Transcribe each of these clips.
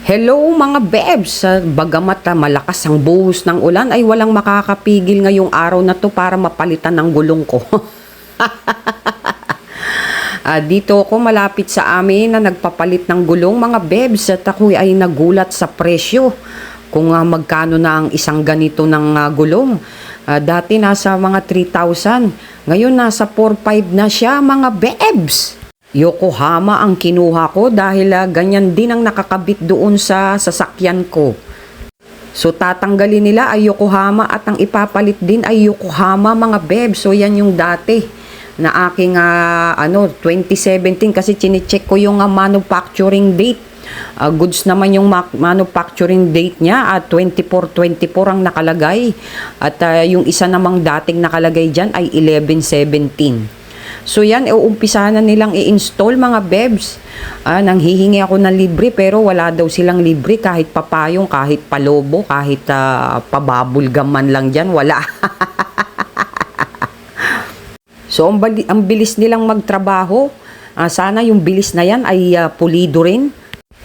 Hello mga bebs! Bagamat malakas ang buhos ng ulan ay walang makakapigil ngayong araw na to para mapalitan ng gulong ko. Dito ako malapit sa amin na nagpapalit ng gulong mga bebs at ako ay nagulat sa presyo kung magkano na ang isang ganito ng gulong. Dati nasa mga 3,000, ngayon nasa 4,500 na siya mga bebs. Yokohama ang kinuha ko dahil ganyan din ang nakakabit doon sa sasakyan ko. So tatanggalin nila ay Yokohama at ang ipapalit din ay Yokohama mga bebs. So yan yung dati na aking 2017 kasi chinecheck ko yung manufacturing date. Goods naman yung manufacturing date niya at 24-24 ang nakalagay. At yung isa namang dating nakalagay dyan ay 11-17. So yan, uumpisahan na nilang i-install mga bebs. Nanghihingi ako ng libre pero wala daw silang libre kahit papayong, kahit palobo, kahit pababulgam man lang dyan, wala. So ang bilis nilang magtrabaho. Sana yung bilis na yan ay pulido rin.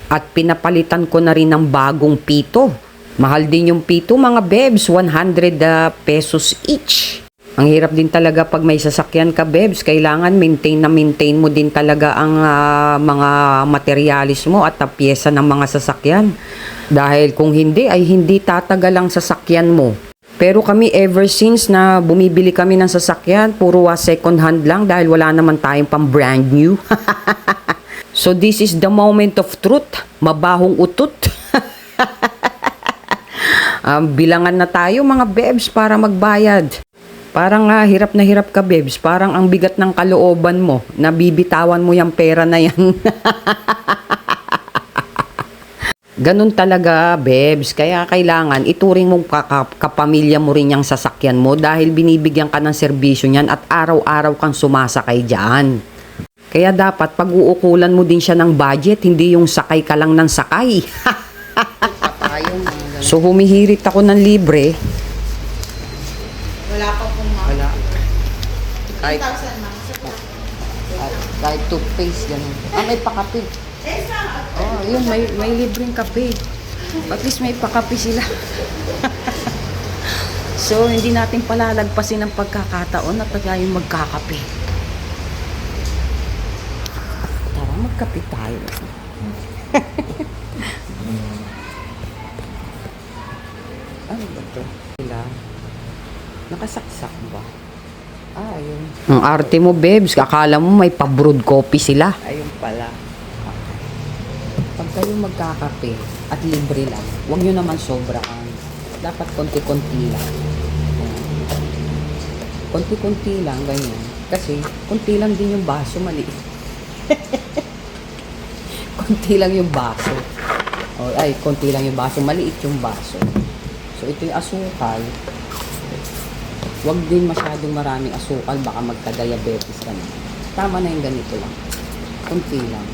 At pinapalitan ko na rin ng bagong pito. Mahal din yung pito mga bebs, 100 pesos each. Ang hirap din talaga pag may sasakyan ka, bebs. Kailangan maintain mo din talaga ang mga materialis mo at pyesa ng mga sasakyan. Dahil kung hindi, ay hindi tatagal ang sasakyan mo. Pero kami ever since na bumibili kami ng sasakyan, puro second hand lang dahil wala naman tayong pang brand new. So this is the moment of truth. Mabahong utot. Bilangan na tayo mga bebs para magbayad. Parang hirap na hirap ka, bebs. Parang ang bigat ng kalooban mo. Nabibitawan mo yung pera na yan. Ganun talaga, bebs. Kaya kailangan ituring mong kapamilya mo rin yung sasakyan mo dahil binibigyan ka ng serbisyo niyan at araw-araw kang sumasakay dyan. Kaya dapat pag-uukulan mo din siya ng budget, hindi yung sakay ka lang ng sakay. So humihirit ako ng libre. Wala pa pong Wala. Kahit 3,000 ma'am. kahit toothpaste, ganun. May pakape. Oh, yun, may libreng kape. At least may pakape sila. So, hindi natin palalagpasin ang pagkakataon at tayong magkakape. Tara, magkape tayo. Ano ba ito? Nakasaksak ba? Ayun. Ang arte mo, bebs. Akala mo may pa-brewed coffee sila. Ayun pala. Pag kayo magkakape at libre lang, huwag nyo naman sobraan. Dapat konti-konti lang. Konti-konti lang, ganyan. Kasi, konti lang din yung baso, maliit. Konti lang yung baso. Konti lang yung baso, maliit yung baso. So, ito yung asukal. Huwag din masyadong maraming asukal, baka magka-diabetes ka na. Tama na yung ganito lang. Kunti lang.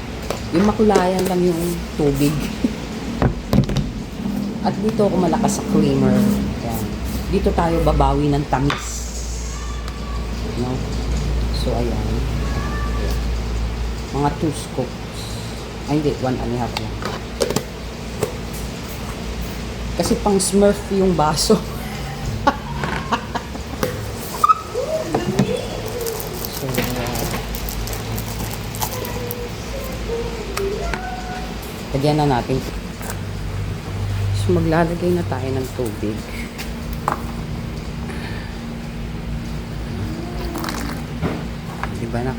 Yung makulayan lang yung tubig. At dito ako malakas sa creamer. Ayan. Dito tayo babawi ng tamis. No? So, ayan. Mga 2 scoops. Hindi, 1.5 lang. Kasi pang Smurf yung baso. Lagyan na natin. So, maglalagay na tayo ng tubig. Diba na?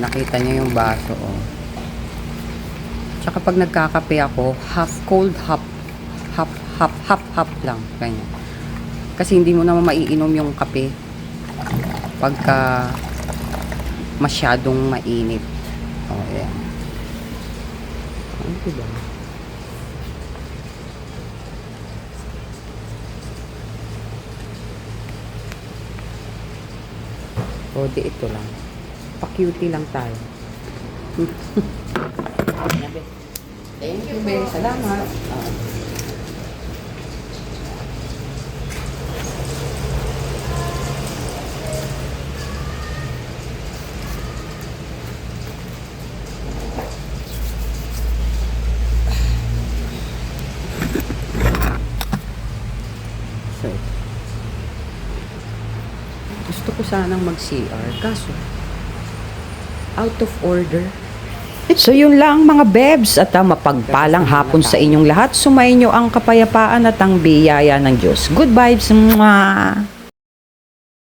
Nakita niyo yung baso, oh. Tsaka pag nagkakape ako, half cold, half lang. Ganyan. Kasi hindi mo naman maiinom yung kape pagka masyadong mainit. Oh, ayan. Diba? O, di ito lang. Pa-cutie lang tayo. Thank you, be. Salamat. Gusto ko sanang mag-CR, kaso out of order. So yun lang mga bebs at mapagpalang hapon sa inyong lahat. Sumayin nyo ang kapayapaan at ang biyaya ng Diyos. Good vibes. Mwah!